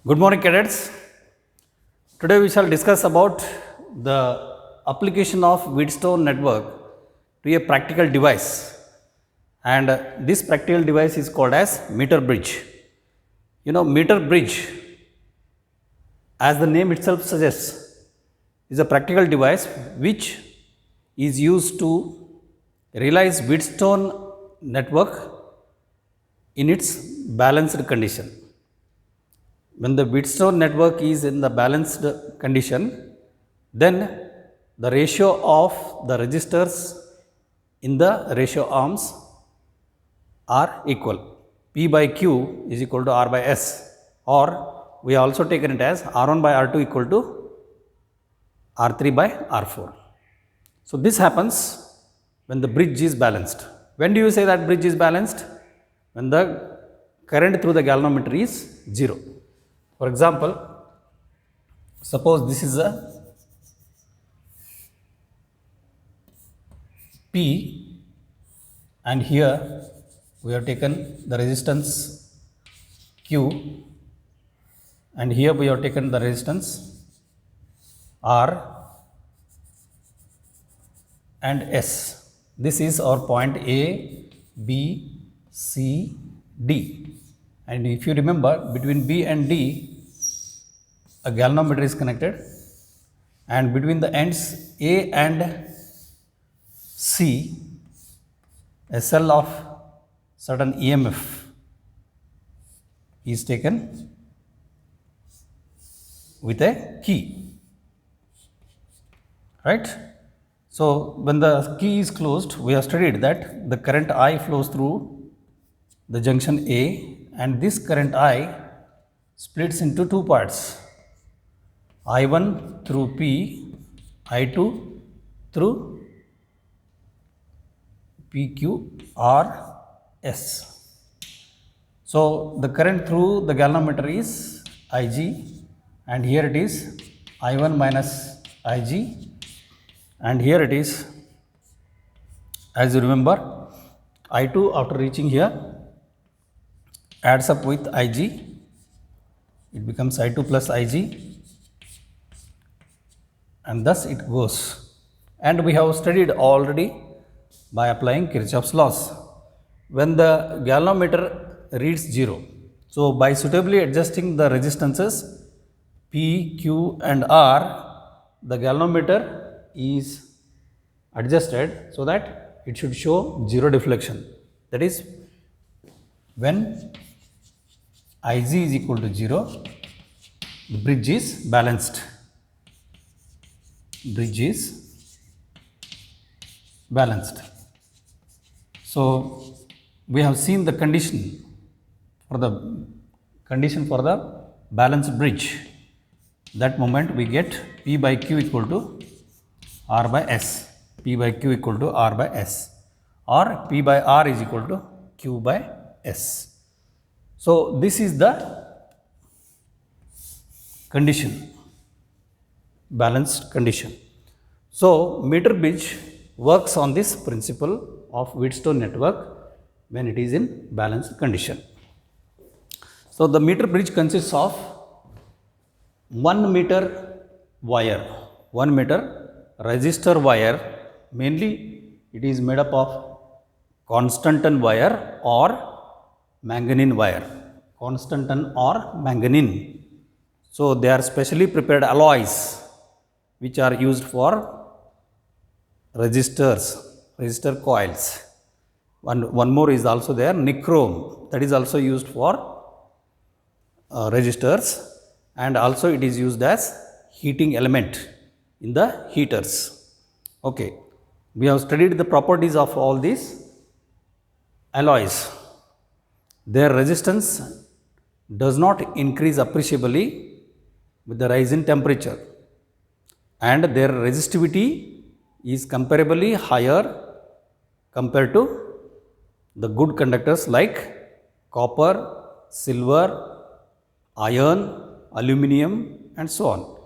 Good morning, cadets. Today we shall discuss about the application of Wheatstone network to a practical device, and this practical device is called as meter bridge. Meter bridge, as the name itself suggests, is a practical device which is used to realize Wheatstone network in its balanced condition. When the Wheatstone network is in the balanced condition, then the ratio of the resistors in the ratio arms are equal. P by Q is equal to R by S, or we also taken it as R1 by R2 equal to R3 by R4. So this happens when the bridge is balanced. When do you say that bridge is balanced? When the current through the galvanometer is 0. For example, suppose this is a P, and here we have taken the resistance Q, and here we have taken the resistance R and S. This is our point A, B, C, D. And if you remember, between B and D, a galvanometer is connected, and between the ends A and C, a cell of certain EMF is taken with a key, right? So when the key is closed, we have studied that the current I flows through the junction A, and this current I splits into two parts, I1 through P, I2 through PQRS. So the current through the galvanometer is Ig, and here it is I1 minus Ig, and here it is, as you remember, I2 after reaching here adds up with Ig, it becomes I2 plus Ig, and thus it goes. And we have studied already by applying Kirchhoff's laws. When the galvanometer reads 0, so by suitably adjusting the resistances P, Q and R, the galvanometer is adjusted so that it should show 0 deflection. That is, when Ig is equal to 0, the bridge is balanced. Bridge is balanced. So we have seen the condition for the balanced bridge. That moment we get P by Q equal to R by S. P by Q equal to R by S, or P by R is equal to Q by S. So this is the condition, balanced condition. So meter bridge works on this principle of Wheatstone network when it is in balanced condition. So the meter bridge consists of 1 meter wire, 1 meter resistor wire. Mainly it is made up of constantan wire or manganese wire, constantan or manganese. So they are specially prepared alloys which are used for resistor coils. One more is also there, nichrome, that is also used for resistors, and also it is used as heating element in the heaters. Okay, we have studied the properties of all these alloys. Their resistance does not increase appreciably with the rise in temperature, and their resistivity is comparably higher compared to the good conductors like copper, silver, iron, aluminum and so on.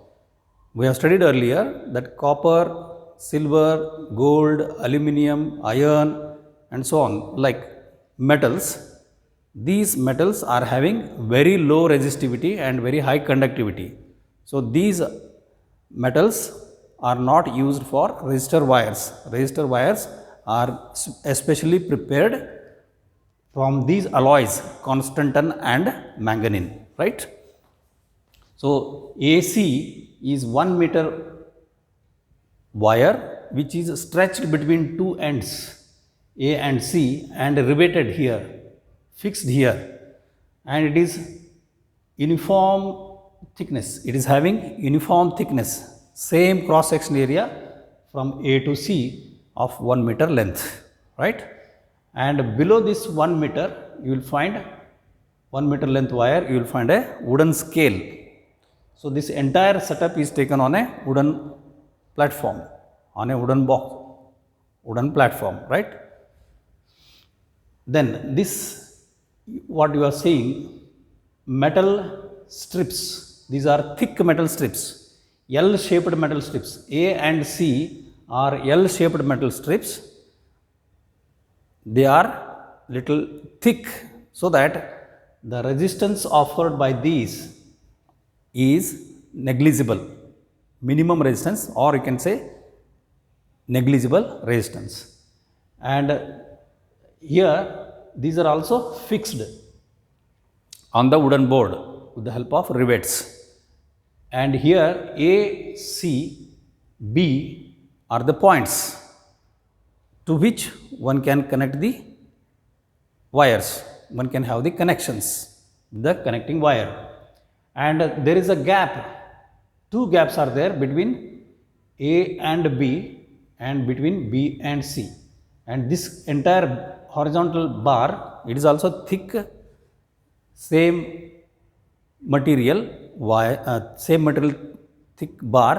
We have studied earlier that copper, silver, gold, aluminum, iron and so on, like metals, these metals are having very low resistivity and very high conductivity. So these metals are not used for resistor wires. Resistor wires are especially prepared from these alloys, constantan and manganese, right? So AC is 1 meter wire which is stretched between two ends A and C and riveted here, fixed here, and it is uniform thickness. It is having uniform thickness, same cross section area from A to C of 1 meter length, right? And below this 1 meter, you will find 1 meter length wire, you will find a wooden scale. So this entire setup is taken on a wooden platform, on a wooden box, wooden platform, right? Then this, what you are seeing, metal strips. These are thick metal strips, L-shaped metal strips. A and C are L-shaped metal strips. They are little thick, so that the resistance offered by these is negligible, minimum resistance, or you can say negligible resistance. And here these are also fixed on the wooden board with the help of rivets. And here A, C, B are the points to which one can connect the wires. One can have the connections, the connecting wire. And there is a gap, two gaps are there between A and B and between B and C. And this entire horizontal bar, it is also thick, same material, thick bar,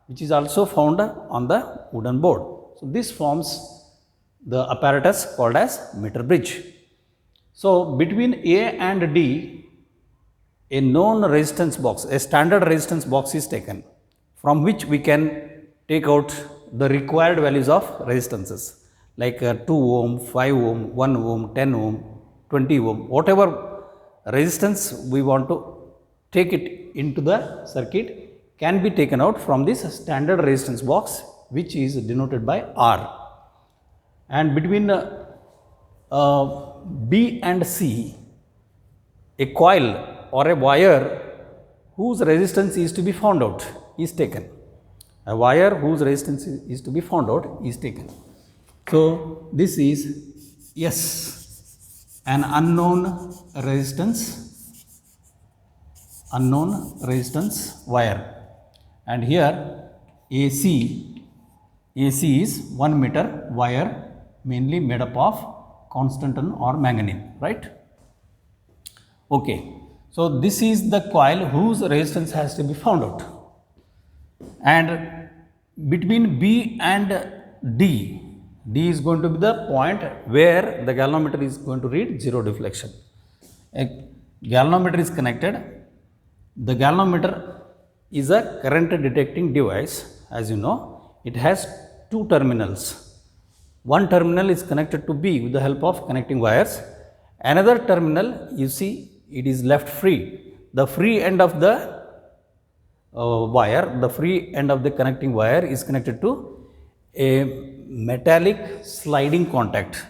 which is also found on the wooden board. So this forms the apparatus called as meter bridge. So between A and D, a known resistance box, a standard resistance box is taken, from which we can take out the required values of resistances like 2 ohm, 5 ohm, 1 ohm, 10 ohm, 20 ohm, whatever resistance we want to take it into the circuit can be taken out from this standard resistance box, which is denoted by R. And between B and C, a coil or a wire whose resistance is to be found out is taken. A wire whose resistance is to be found out is taken. So this is S, an unknown resistance wire. And here AC is 1 meter wire, mainly made up of constantan or manganese, right? Okay, so this is the coil whose resistance has to be found out. And between B and D is going to be the point where the galvanometer is going to read zero deflection. A galvanometer is connected. The galvanometer is a current detecting device, as you know. It has two terminals. One terminal is connected to B with the help of connecting wires. Another terminal, you see, it is left free. The free end of the wire, the free end of the connecting wire is connected to a metallic sliding contact.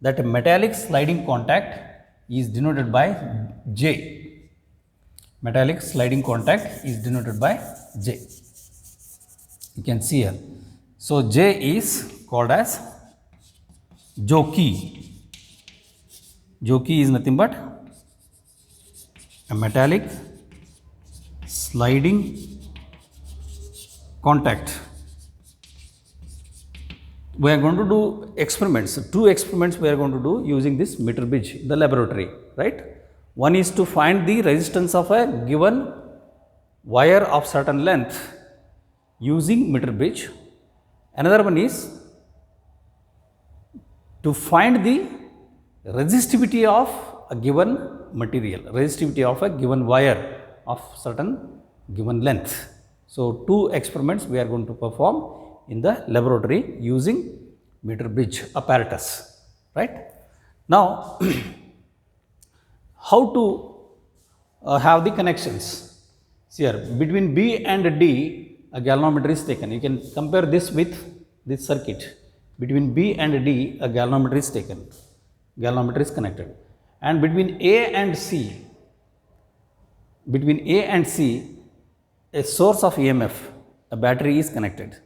That metallic sliding contact is denoted by J. Metallic sliding contact is denoted by J. You can see here. So J is called as jockey. Jockey is nothing but a metallic sliding contact. We are going to do experiments, two experiments we are going to do using this meter bridge in the laboratory, right? One is to find the resistance of a given wire of certain length using meter bridge. Another one is to find the resistivity of a given material, resistivity of a given wire of certain given length. So two experiments we are going to perform in the laboratory using meter bridge apparatus, right? Now how to have the connections. See here, between B and D, a galvanometer is taken. You can compare this with this circuit. Between B and D, a galvanometer is taken. Galvanometer is connected. And between A and C, a source of EMF, a battery is connected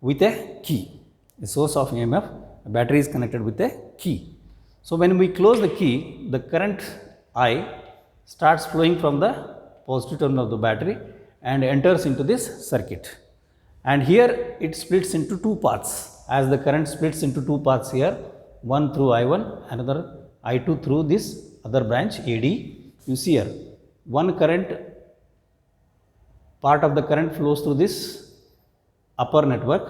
with a key. A source of EMF, a battery is connected with a key. So when we close the key, the current I starts flowing from the positive terminal of the battery and enters into this circuit. And here it splits into two paths, as the current splits into two paths here, one through I1, another I2 through this other branch AD. You see here, one current, part of the current flows through this upper network,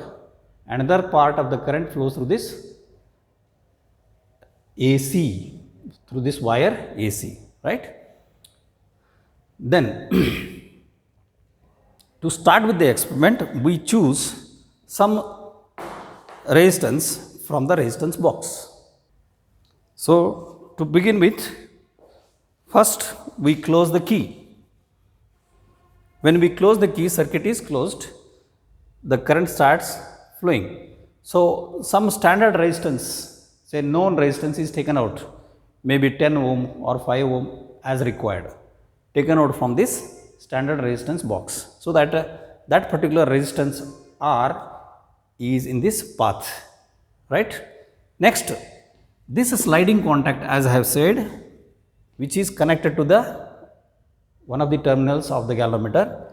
another part of the current flows through this AC, through this wire AC, right? Then to start with the experiment, we choose some resistance from the resistance box. So to begin with, first we close the key. When we close the key, circuit is closed, the current starts flowing. So some standard resistance, say known resistance, is taken out, maybe 10 ohm or 5 ohm as required, taken out from this standard resistance box, so that that particular resistance R is in this path, right? Next, this sliding contact, as I have said, which is connected to the one of the terminals of the galvanometer,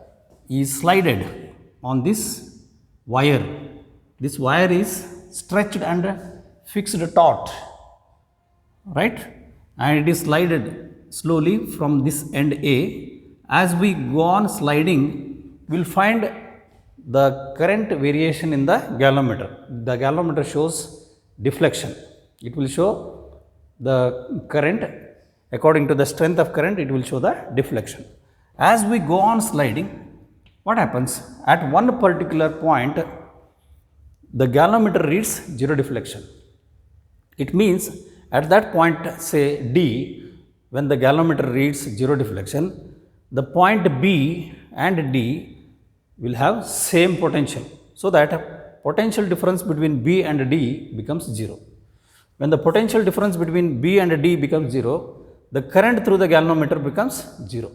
is slided on this wire. This wire is stretched and fixed taut, right? And it is slided slowly from this end A. As we go on sliding, we will find the current variation in the galvanometer. The galvanometer shows deflection. It will show the current, according to the strength of current, it will show the deflection. As we go on sliding, what happens? At one particular point, the galvanometer reads zero deflection. It means at that point, say D, when the galvanometer reads zero deflection, the point B and D will have same potential, so that potential difference between B and D becomes zero. When the potential difference between B and D becomes zero, the current through the galvanometer becomes zero.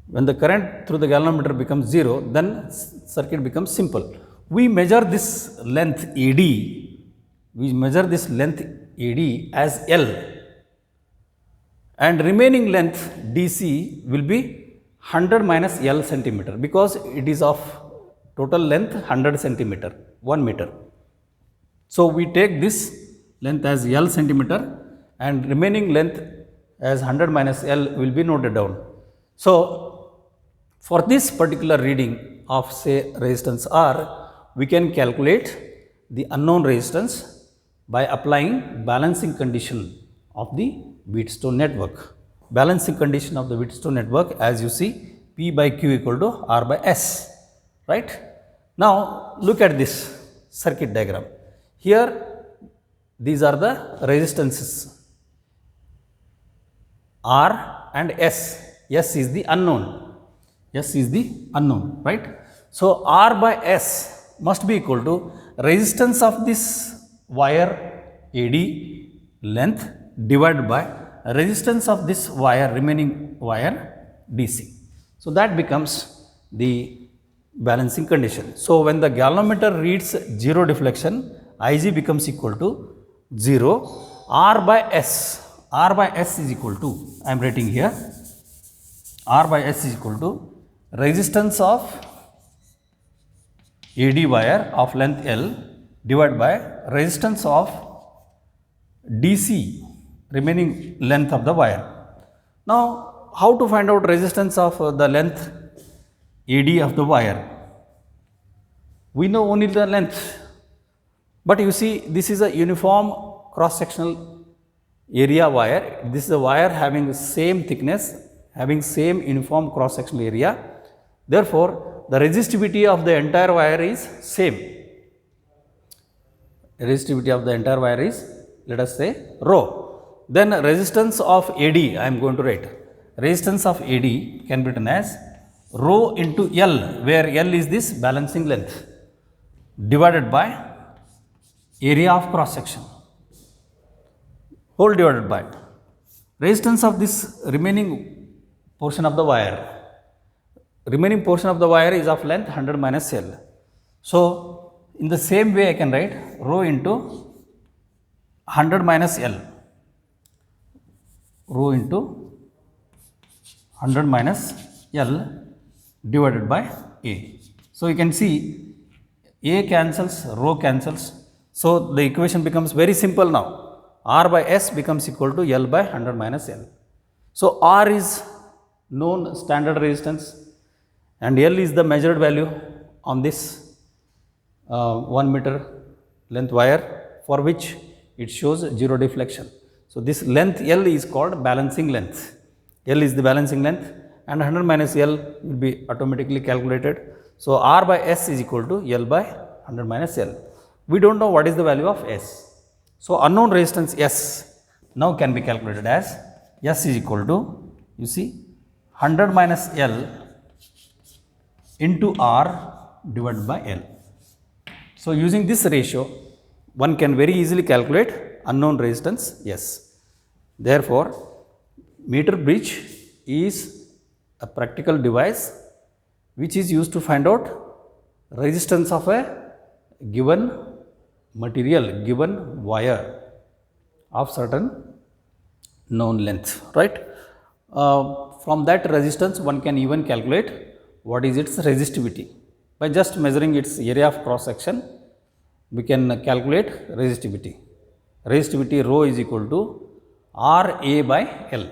When the current through the galvanometer becomes zero, then circuit becomes simple. We measure this length AD, as L, and remaining length DC will be 100 minus L centimeter, because it is of total length 100 centimeter, 1 meter. So we take this length as L centimeter and remaining length as 100 minus L will be noted down. So for this particular reading of, say, resistance R, we can calculate the unknown resistance by applying balancing condition of the Wheatstone network. Balancing condition of the Wheatstone network, as you see, P by Q equal to R by S, right? Now look at this circuit diagram. Here these are the resistances R and S. S is the unknown. S is the unknown, right? So R by S must be equal to resistance of this wire AD length divided by resistance of this wire, remaining wire DC. So that becomes the balancing condition. So when the galvanometer reads zero deflection, Ig becomes equal to 0. R by S is equal to, I am writing here, R by S is equal to resistance of AD wire of length L divided by resistance of DC, remaining length of the wire. Now how to find out resistance of the length AD of the wire? We know only the length, but you see, this is a uniform cross sectional area wire. This is a wire having same thickness, having same uniform cross sectional area. Therefore the resistivity of the entire wire is same. Resistivity of the entire wire is, let us say, rho. then resistance of AD, I am going to write, resistance of AD can be written as rho into L, where L is this balancing length, divided by area of cross section, whole divided by resistance of this remaining portion of the wire. Remaining portion of the wire is of length 100 minus L. So, in the same way I can write rho into 100 minus L, rho into 100 minus L divided by A. So, you can see A cancels, rho cancels. So, the equation becomes very simple now. R by S becomes equal to L by 100 minus L. So, R is known standard resistance and L is the measured value on this 1 meter length wire, for which it shows zero deflection. So, this length L is called balancing length. L is the balancing length and 100 minus L will be automatically calculated. So, R by S is equal to L by 100 minus L. We do not know what is the value of S. So, unknown resistance S now can be calculated as S is equal to, you see, 100 minus L into R divided by L. So, using this ratio, one can very easily calculate unknown resistance S. Therefore, meter bridge is a practical device which is used to find out resistance of a given material, given wire of certain known length, right. From that resistance, one can even calculate what is its resistivity. By just measuring its area of cross section, we can calculate resistivity. Resistivity rho is equal to RA by L.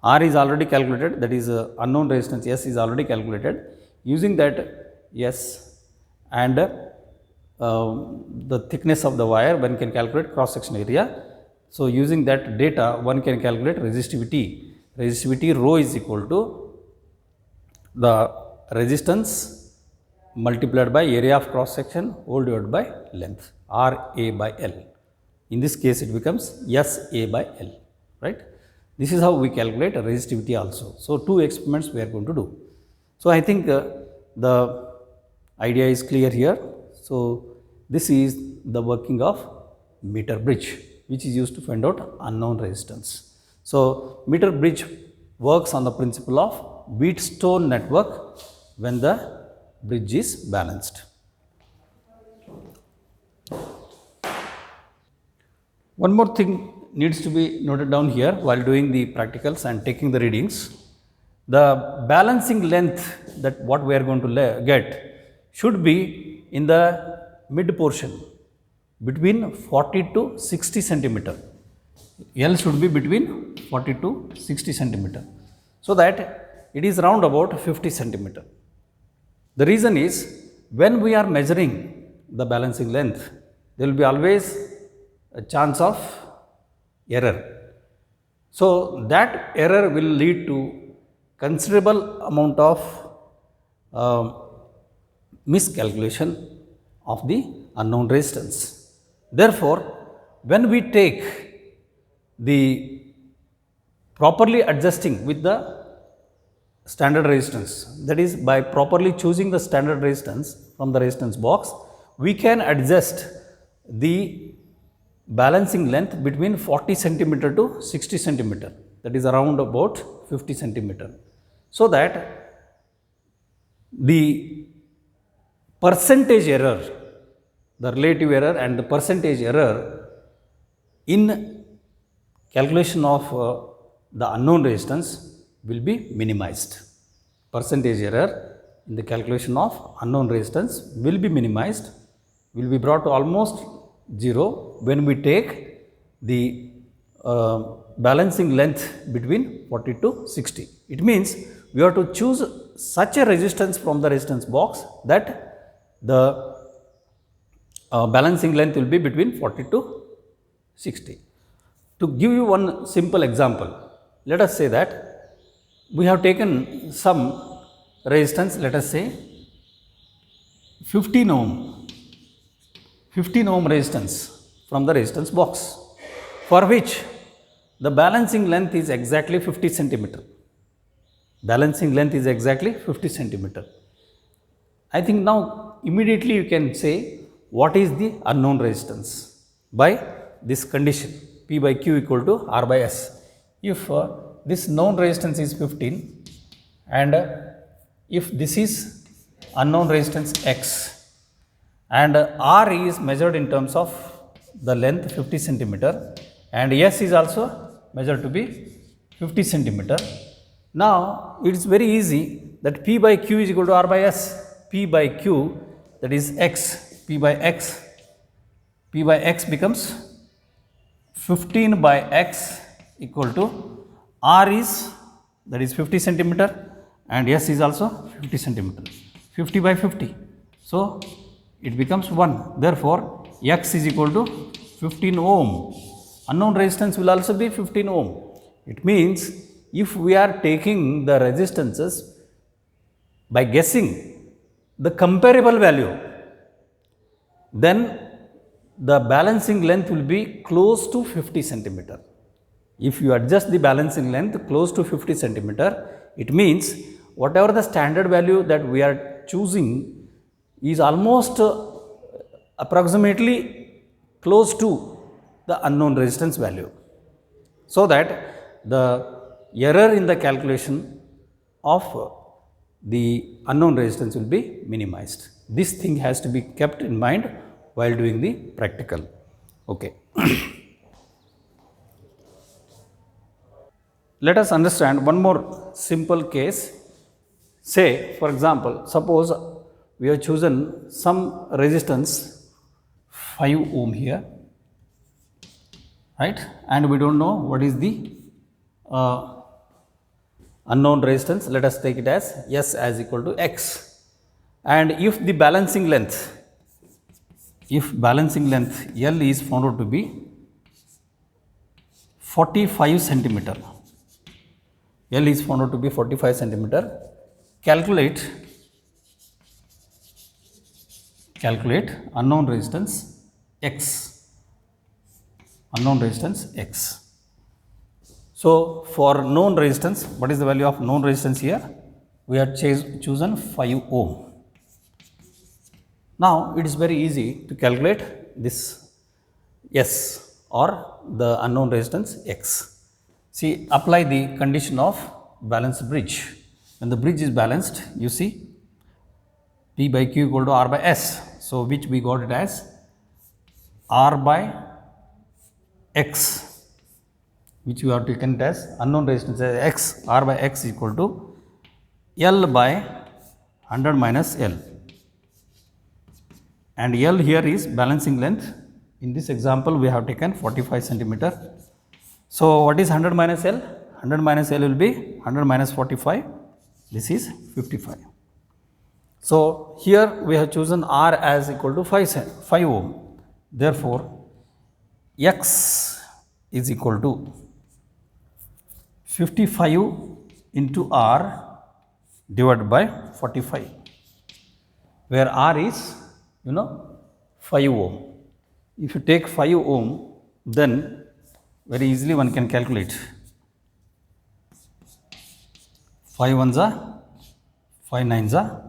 R is already calculated, that is unknown resistance S is already calculated. Using that S and the thickness of the wire, one can calculate cross section area. So, using that data, one can calculate resistivity. Resistivity rho is equal to the resistance multiplied by area of cross section whole divided by length, RA by L. In this case, it becomes SA by L, right. This is how we calculate resistivity also. So, two experiments we are going to do. So, I think the idea is clear here. So, this is the working of meter bridge, which is used to find out unknown resistance. So, meter bridge works on the principle of Wheatstone network when the bridge is balanced. One more thing needs to be noted down here while doing the practicals and taking the readings. The balancing length that what we are going to get should be in the mid portion between 40 to 60 centimeter. L should be between 40 to 60 centimeter, so that it is round about 50 centimeter. The reason is, when we are measuring the balancing length, there will be always a chance of error. So, that error will lead to considerable amount of miscalculation of the unknown resistance. Therefore, when we take the properly adjusting with the standard resistance, that is, by properly choosing the standard resistance from the resistance box, we can adjust the balancing length between 40 centimeter to 60 centimeter, that is around about 50 centimeter, so that the percentage error, the relative error and the percentage error in calculation of the unknown resistance will be minimized. Percentage error in the calculation of unknown resistance will be minimized, will be brought to almost zero when we take the balancing length between 40 to 60. It means we have to choose such a resistance from the resistance box that the balancing length will be between 40 to 60. To give you one simple example, let us say that we have taken some resistance, let us say 15 ohm resistance from the resistance box. for which the balancing length is exactly 50 centimeter. Balancing length is exactly 50 centimeter. I think now immediately you can say what is the unknown resistance by this condition P by Q equal to R by S. If this known resistance is 15 and if this is unknown resistance X and R is measured in terms of the length 50 centimeter and S is also measured to be 50 centimeter. Now it is very easy that P by Q is equal to R by S. P by Q, that is X, P by X becomes 15 by X equal to R is, that is 50 centimeter and S is also 50 centimeter, 50 by 50. So it becomes 1. Therefore, X is equal to 15 ohm. Unknown resistance will also be 15 ohm. It means if we are taking the resistances by guessing the comparable value, then the balancing length will be close to 50 centimeter. If you adjust the balancing length close to 50 centimeter, it means whatever the standard value that we are choosing is almost approximately close to the unknown resistance value, so that the error in the calculation of the unknown resistance will be minimized. This thing has to be kept in mind while doing the practical. Okay. Let us understand one more simple case. Say, for example, suppose we have chosen some resistance 5 ohm here, right? And we don't know what is the unknown resistance. Let us take it as S as equal to X. And if the balancing length, L is found out to be 45 centimeter, L is found out to be 45 centimeter, calculate unknown resistance X, So for known resistance, what is the value of known resistance here? We have chosen 5 ohm. Now it is very easy to calculate this S or the unknown resistance X. See, apply the condition of balanced bridge. When the bridge is balanced, you see P by Q equal to R by S. So which we got it as R by X, which we have taken it as unknown resistance as X, R by X equal to L by 100 minus L. And L here is balancing length. In this example, we have taken 45 centimeter. So what is 100 minus L? 100 minus L will be 100 minus 45. This is 55. So here we have chosen R as equal to 5 ohm. Therefore, X is equal to 55 into R divided by 45, where R is 5 ohm. If you take 5 ohm, then very easily one can calculate 5 ones are 5 nines are.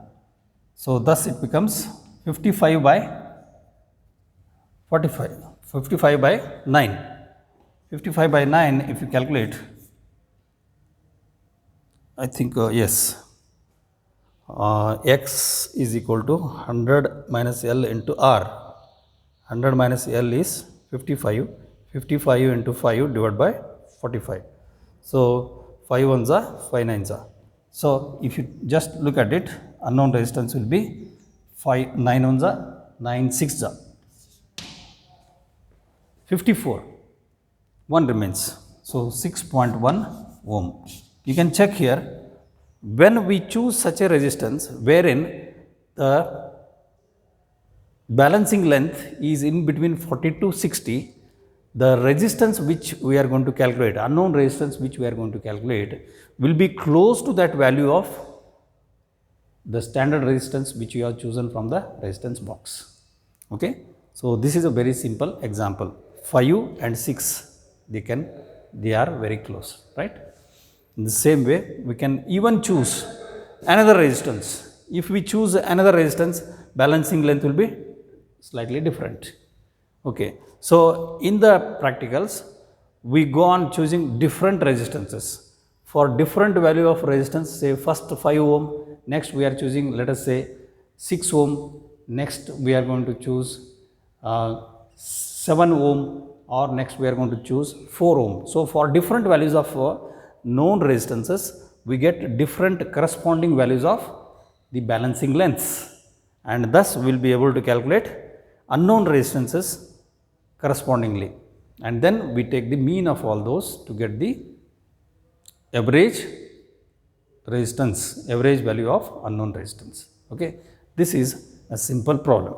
So thus it becomes 55 by 45, 55 by 9. 55 by 9 if you calculate, I think yes, X is equal to 100 minus L into R. 100 minus L is 55, 55 into 5 divided by 45. So 5 ones are 5 nines are. So if you just look at it, unknown resistance will be 5 9 ones are 9 6 are 54. 1 remains. So 6.1 ohm. You can check here, when we choose such a resistance wherein the balancing length is in between 40 to 60, the resistance which we are going to calculate, unknown resistance which we are going to calculate, will be close to that value of the standard resistance which you have chosen from the resistance box. Okay. So this is a very simple example. 5 and 6 they are very close, right? In the same way, we can even choose another resistance. If we choose another resistance, balancing length will be slightly different. Okay, so in the practicals, we go on choosing different resistances for different value of resistance. Say first 5 ohm, next we are choosing, let us say 6 ohm, next we are going to choose 7 ohm, or next we are going to choose 4 ohm. So for different values of known resistances, we get different corresponding values of the balancing lengths, and thus we will be able to calculate unknown resistances correspondingly, and then we take the mean of all those to get the average resistance, average value of unknown resistance. Okay, this is a simple problem.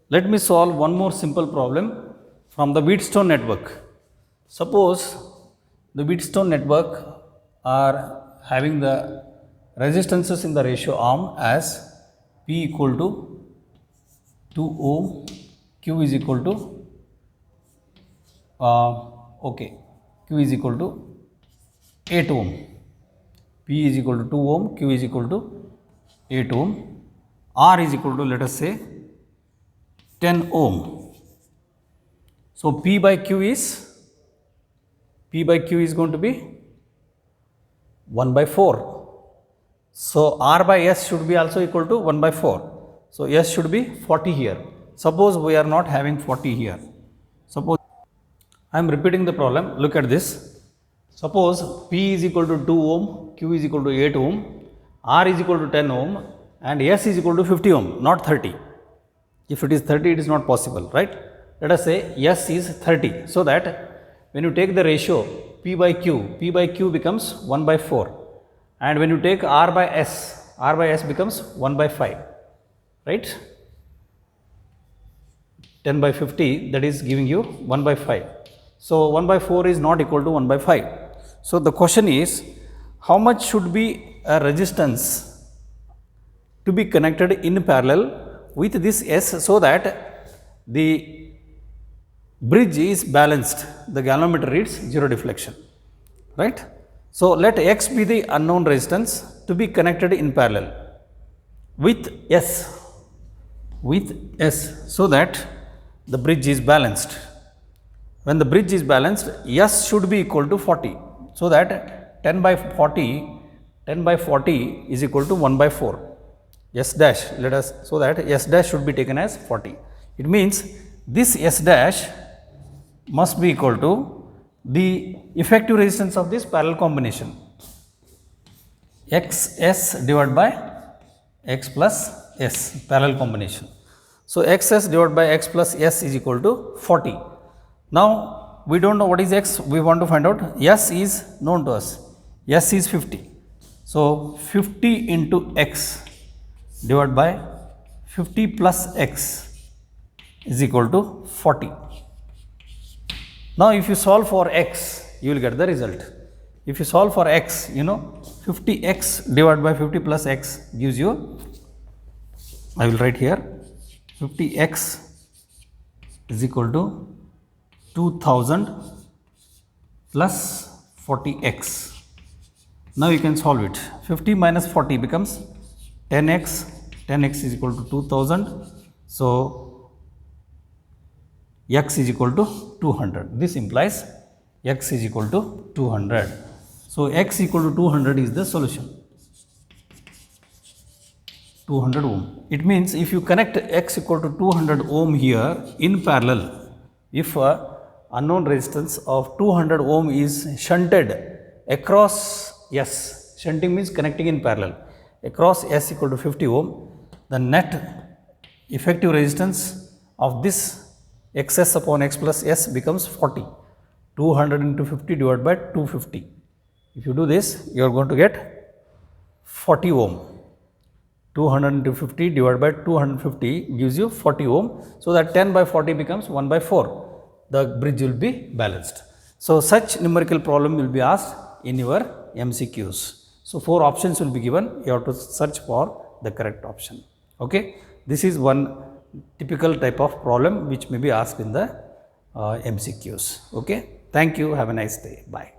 Let me solve one more simple problem from the Wheatstone network. Suppose the Wheatstone network are having the resistances in the ratio arm as P equal to 2 ohm, Q is equal to Q is equal to 8 ohm, P is equal to 2 ohm, Q is equal to 8 ohm, R is equal to, let us say, 10 ohm. So P by Q is going to be 1 by 4. So R by S should be also equal to 1 by 4. So S should be 40 here. Suppose we are not having 40 here. Suppose I am repeating the problem. Look at this. Suppose P is equal to 2 ohm, Q is equal to 8 ohm, R is equal to 10 ohm, and S is equal to 50 ohm, not 30. If it is 30, it is not possible, right? Let us say S is 30. So that when you take the ratio P by Q becomes 1 by 4. And when you take R by S becomes 1 by 5, right? 10 by 50, that is giving you 1 by 5. So 1 by 4 is not equal to 1 by 5. So the question is, how much should be a resistance to be connected in parallel with this S so that the bridge is balanced, the galvanometer reads 0 deflection, right? So let X be the unknown resistance to be connected in parallel with S, so that the bridge is balanced. When the bridge is balanced, S should be equal to 40, so that 10 by 40 is equal to 1 by 4. S dash, so that S dash should be taken as 40. It means this S dash must be equal to the effective resistance of this parallel combination, XS divided by X plus S, parallel combination. So XS divided by X plus S is equal to 40. Now we don't know what is X, we want to find out. S is known to us, S is 50. So 50 into X divided by 50 plus X is equal to 40. Now if you solve for X, you will get the result. If you solve for X, 50X divided by 50 plus X gives you, I will write here, 50X is equal to 2000 plus 40X. Now you can solve it. 50 minus 40 becomes 10X. 10X is equal to 2000. So X is equal to 200. This implies X is equal to 200. So X equal to 200 is the solution. 200 ohm. It means if you connect X equal to 200 ohm here in parallel, if unknown resistance of 200 ohm is shunted across S, shunting means connecting in parallel, across S equal to 50 ohm, the net effective resistance of this XS upon X plus S becomes 40. 200 into 50 divided by 250. If you do this, you are going to get 40 ohm. 200 into 50 divided by 250 gives you 40 ohm. So that 10 by 40 becomes 1 by 4. The bridge will be balanced. So such numerical problem will be asked in your MCQs. So 4 options will be given. You have to search for the correct option. Okay. This is one typical type of problem which may be asked in the MCQs. Okay, thank you, have a nice day, bye.